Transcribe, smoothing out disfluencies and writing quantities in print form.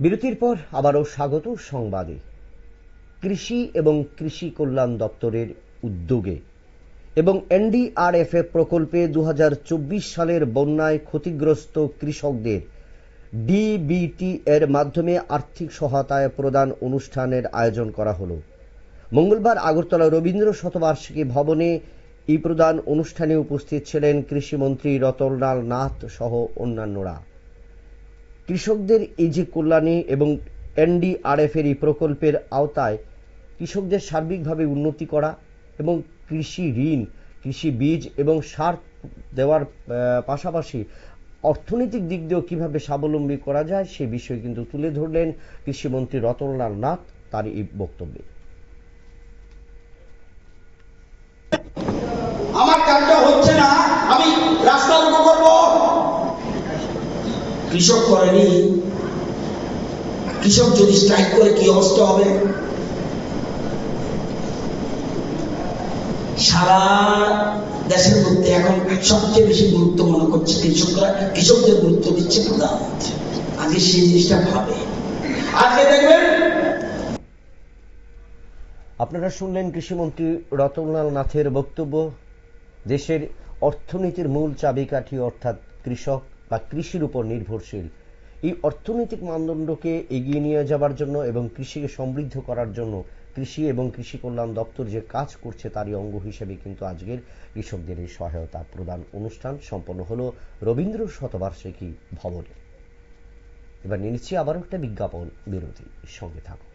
বিরতির পর আবারও স্বাগত সংবাদে। কৃষি এবং কৃষি কল্যাণ দপ্তরের উদ্যোগে এবং এনডিআরএফ প্রকল্পে ২০২৪ সালের বন্যায় ক্ষতিগ্রস্ত কৃষকদের ডিবিটি এর মাধ্যমে আর্থিক সহায়তায় প্রদান অনুষ্ঠানের আয়োজন করা হলো। মঙ্গলবার আগরতলা রবীন্দ্র শতবার্ষিকী ভবনে এই প্রদান অনুষ্ঠানে উপস্থিত ছিলেন কৃষিমন্ত্রী রতনলাল নাথ সহ অন্যান্যরা। কৃষকদের এই যে কল্যাণে এবং এনডিআরএফ এর এই প্রকল্পের আওতায় কৃষকদের সার্বিকভাবে উন্নতি করা এবং কৃষি ঋণ, কৃষি বীজ এবং সার দেওয়ার পাশাপাশি অর্থনৈতিক দিক দিয়েও কিভাবে স্বাবলম্বী করা যায় সে বিষয়ে কিন্তু তুলে ধরলেন কৃষিমন্ত্রী রতনলাল নাথ তার এই বক্তব্যে। আমার কাজটা হচ্ছে না, আমি রাস্তা রোকো করবো। কৃষক করেনি, কৃষক যদি স্ট্রাইক করে কি অবস্থা হবে? সারা দেশের মধ্যে এখন সবচেয়ে বেশি গুরুত্ব মনে করছে কৃষকরা, কৃষকদের গুরুত্ব দিচ্ছে প্রধানমন্ত্রী। আজকে সেই জিনিসটা ভাবে। আজকে দেখবেন আপনারা শুনলেন কৃষিমন্ত্রী রতনলাল নাথের বক্তব্য। দেশের অর্থনীতির মূল চাবিকাঠি অর্থাৎ কৃষক বা কৃষির উপর নির্ভরশীল, এই অর্থনৈতিক মানদণ্ডকে এগিয়ে নিয়ে যাবার জন্য এবং কৃষিকে সমৃদ্ধ করার জন্য কৃষি এবং কৃষি কল্যাণ দপ্তর যে কাজ করছে তারই অঙ্গ হিসেবে কিন্তু আজকের কৃষকদের এই সহায়তা প্রদান অনুষ্ঠান সম্পন্ন হলো রবীন্দ্র শতবার্ষিকী ভবনে। এবার নিয়ে নিচ্ছি আবারও একটা বিজ্ঞাপন বিরতি, সঙ্গে থাকুন।